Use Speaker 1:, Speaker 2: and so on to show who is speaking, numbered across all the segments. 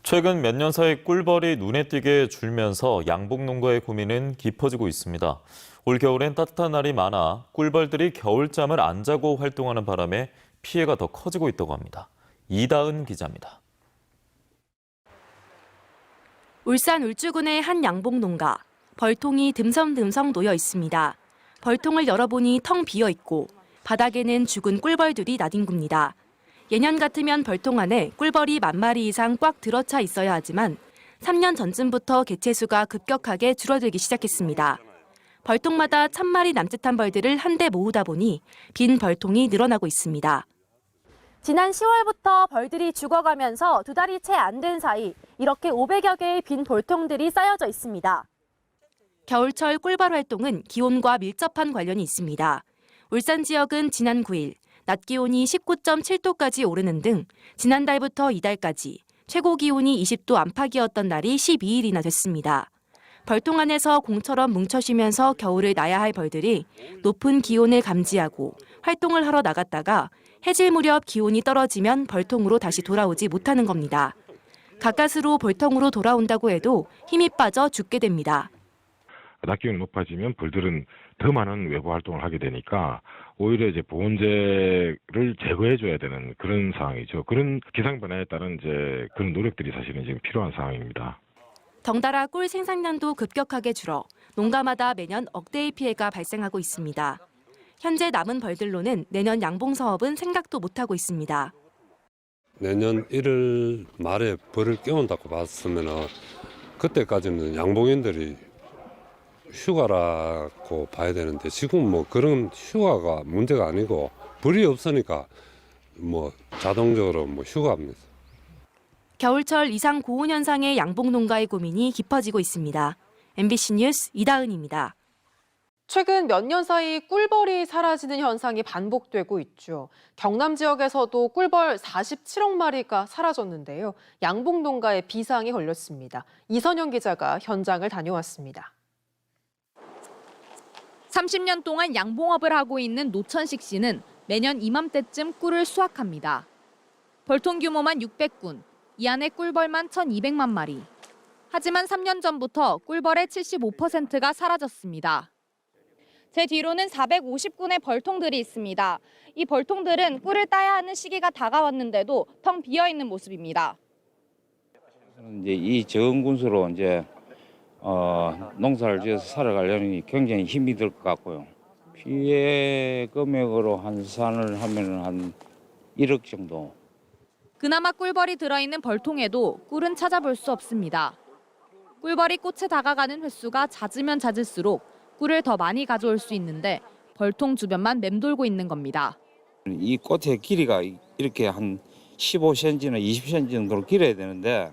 Speaker 1: 최근 몇 년 사이 꿀벌이 눈에 띄게 줄면서 양봉농가의 고민은 깊어지고 있습니다. 올 겨울엔 따뜻한 날이 많아 꿀벌들이 겨울잠을 안 자고 활동하는 바람에 피해가 더 커지고 있다고 합니다. 이다은 기자입니다.
Speaker 2: 울산 울주군의 한 양봉농가. 벌통이 듬성듬성 놓여 있습니다. 벌통을 열어보니 텅 비어 있고 바닥에는 죽은 꿀벌들이 나뒹굽니다. 예년 같으면 벌통 안에 꿀벌이 10,000마리 이상 꽉 들어차 있어야 하지만 3년 전쯤부터 개체수가 급격하게 줄어들기 시작했습니다. 벌통마다 1,000마리 남짓한 벌들을 한데 모으다 보니 빈 벌통이 늘어나고 있습니다. 지난 10월부터 벌들이 죽어가면서 2달이 채 안 된 사이 이렇게 500여 개의 빈 벌통들이 쌓여져 있습니다. 겨울철 꿀벌 활동은 기온과 밀접한 관련이 있습니다. 울산 지역은 지난 9일 낮 기온이 19.7도까지 오르는 등 지난달부터 이달까지 최고 기온이 20도 안팎이었던 날이 12일이나 됐습니다. 벌통 안에서 공처럼 뭉쳐 쉬면서 겨울을 나야 할 벌들이 높은 기온을 감지하고 활동을 하러 나갔다가 해질 무렵 기온이 떨어지면 벌통으로 다시 돌아오지 못하는 겁니다. 가까스로 벌통으로 돌아온다고 해도 힘이 빠져 죽게 됩니다.
Speaker 3: 낮 기온이 높아지면 벌들은 더 많은 외부 활동을 하게 되니까 오히려 이제 보온재를 제거해줘야 되는 그런 상황이죠. 그런 기상 변화에 따른 이제 그런 노력들이 사실은 지금 필요한 상황입니다.
Speaker 2: 덩달아 꿀 생산량도 급격하게 줄어 농가마다 매년 억대의 피해가 발생하고 있습니다. 현재 남은 벌들로는 내년 양봉 사업은 생각도 못하고 있습니다.
Speaker 4: 내년 1월 말에 벌을 깨운다고 봤으면 그때까지는 양봉인들이 휴가라고 봐야 되는데 지금 뭐 그런 휴가가 문제가 아니고 벌이 없으니까 뭐 자동적으로 뭐 휴가입니다.
Speaker 2: 겨울철 이상 고온 현상의 양봉 농가의 고민이 깊어지고 있습니다. MBC 뉴스 이다은입니다.
Speaker 5: 최근 몇 년 사이 꿀벌이 사라지는 현상이 반복되고 있죠. 경남 지역에서도 꿀벌 47억 마리가 사라졌는데요. 양봉 농가에 비상이 걸렸습니다. 이선영 기자가 현장을 다녀왔습니다.
Speaker 6: 30년 동안 양봉업을 하고 있는 노천식 씨는 매년 이맘때쯤 꿀을 수확합니다. 벌통 규모만 600군, 이 안에 꿀벌만 1,200만 마리. 하지만 3년 전부터 꿀벌의 75%가 사라졌습니다. 제 뒤로는 450군의 벌통들이 있습니다. 이 벌통들은 꿀을 따야 하는 시기가 다가왔는데도 텅 비어 있는 모습입니다.
Speaker 7: 이제 이 적은 군수로 이제 농사를 지어서 살아가려니 굉장히 힘이 들 것 같고요. 피해 금액으로 환산을 하면 한 1억 정도.
Speaker 6: 그나마 꿀벌이 들어있는 벌통에도 꿀은 찾아볼 수 없습니다. 꿀벌이 꽃에 다가가는 횟수가 잦으면 잦을수록 꿀을 더 많이 가져올 수 있는데 벌통 주변만 맴돌고 있는 겁니다.
Speaker 7: 이 꽃의 길이가 이렇게 한 15cm나 20cm 정도로 길어야 되는데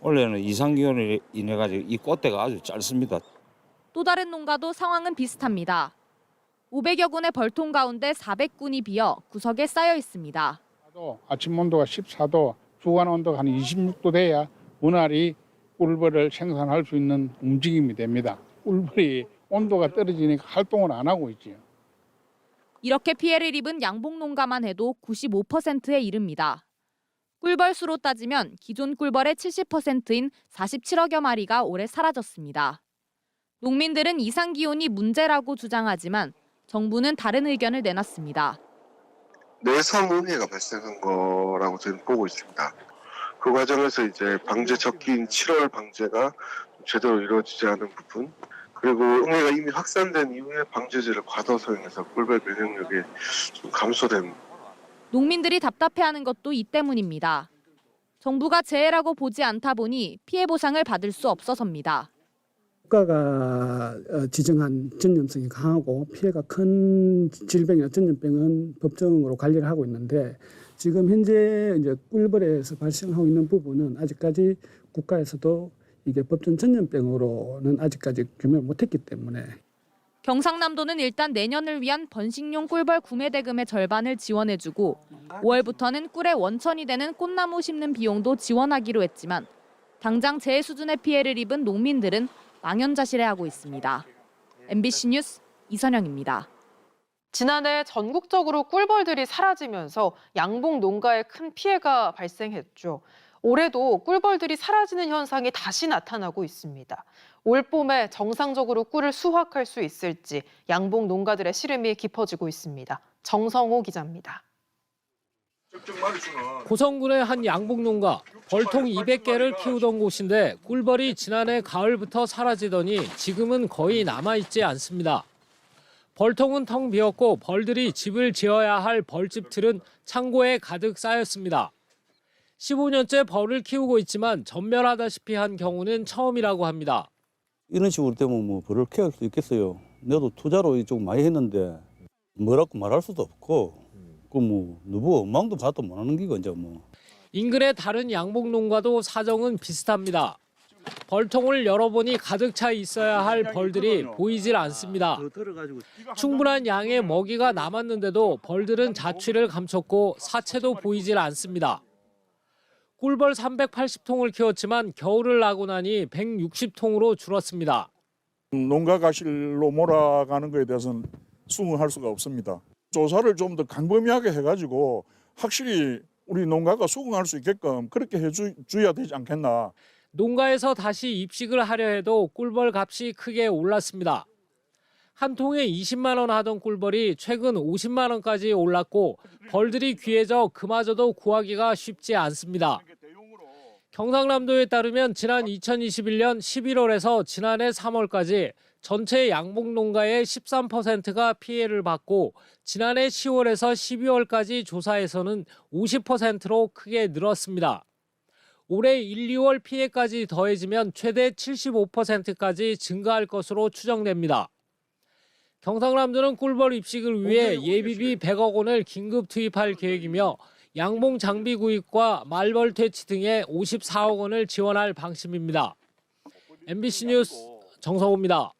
Speaker 7: 원래는 이상기온으로 인해 가지고 이 꽃대가 아주 짧습니다.
Speaker 6: 또 다른 농가도 상황은 비슷합니다. 500여 군의 벌통 가운데 400군이 비어 구석에 쌓여 있습니다.
Speaker 8: 아침 온도가 14도, 주간 온도가 한 26도 돼야 원활히 꿀벌을 생산할 수 있는 움직임이 됩니다. 꿀벌이 온도가 떨어지니까 활동을 안 하고 있지요.
Speaker 6: 이렇게 피해를 입은 양봉 농가만 해도 95%에 이릅니다. 꿀벌 수로 따지면 기존 꿀벌의 70%인 47억여 마리가 올해 사라졌습니다. 농민들은 이상 기온이 문제라고 주장하지만 정부는 다른 의견을 내놨습니다.
Speaker 9: 내성응해가 발생한 거라고 저는 보고 있습니다. 그 과정에서 이제 방제 적기인 7월 방제가 제대로 이루어지지 않은 부분, 그리고 응해가 이미 확산된 이후에 방제제를 과도 사용해서 꿀벌 면역력이 좀 감소된.
Speaker 6: 농민들이 답답해하는 것도 이 때문입니다. 정부가 재해라고 보지 않다 보니 피해 보상을 받을 수 없어서입니다.
Speaker 10: 국가가 지정한 전염성이 강하고 피해가 큰 질병이나 전염병은 법정으로 관리를 하고 있는데 지금 현재 이제 꿀벌에서 발생하고 있는 부분은 아직까지 국가에서도 이게 법정 전염병으로는 아직까지 규명을 못했기 때문에.
Speaker 6: 경상남도는 일단 내년을 위한 번식용 꿀벌 구매 대금의 절반을 지원해주고 5월부터는 꿀의 원천이 되는 꽃나무 심는 비용도 지원하기로 했지만 당장 재해 수준의 피해를 입은 농민들은 망연자실해하고 있습니다. MBC 뉴스 이선영입니다.
Speaker 5: 지난해 전국적으로 꿀벌들이 사라지면서 양봉 농가에 큰 피해가 발생했죠. 올해도 꿀벌들이 사라지는 현상이 다시 나타나고 있습니다. 올 봄에 정상적으로 꿀을 수확할 수 있을지 양봉 농가들의 시름이 깊어지고 있습니다. 정성호 기자입니다.
Speaker 11: 고성군의 한 양봉농가, 벌통 200개를 키우던 곳인데 꿀벌이 지난해 가을부터 사라지더니 지금은 거의 남아있지 않습니다. 벌통은 텅 비었고 벌들이 집을 지어야 할 벌집틀은 창고에 가득 쌓였습니다. 15년째 벌을 키우고 있지만 전멸하다시피 한 경우는 처음이라고 합니다.
Speaker 12: 이런 식으로 되면 뭐 벌을 키울 수 있겠어요. 나도 투자로 좀 많이 했는데 뭐라고 말할 수도 없고 그 뭐 누구 엉망도 봐도 못하는 기고 이제 뭐.
Speaker 11: 인근의 다른 양봉농가도 사정은 비슷합니다. 벌통을 열어보니 가득 차 있어야 할 벌들이 보이질 않습니다. 충분한 양의 먹이가 남았는데도 벌들은 자취를 감췄고 사체도 보이질 않습니다. 꿀벌 380통을 키웠지만 겨울을 나고 나니 160통으로 줄었습니다.
Speaker 13: 농가 가실로 몰아가는 것에 대해서는 수긍할 수가 없습니다. 조사를 좀 더 광범위하게 해가지고 확실히 우리 농가가 수긍할 수 있게끔 그렇게 해줘야 되지 않겠나.
Speaker 11: 농가에서 다시 입식을 하려 해도 꿀벌 값이 크게 올랐습니다. 한 통에 20만 원 하던 꿀벌이 최근 50만 원까지 올랐고 벌들이 귀해져 그마저도 구하기가 쉽지 않습니다. 경상남도에 따르면 지난 2021년 11월에서 지난해 3월까지 전체 양봉농가의 13%가 피해를 받고 지난해 10월에서 12월까지 조사에서는 50%로 크게 늘었습니다. 올해 1, 2월 피해까지 더해지면 최대 75%까지 증가할 것으로 추정됩니다. 경상남도는 꿀벌 입식을 위해 예비비 100억 원을 긴급 투입할 계획이며 양봉 장비 구입과 말벌 퇴치 등에 54억 원을 지원할 방침입니다. MBC 뉴스 정성호입니다.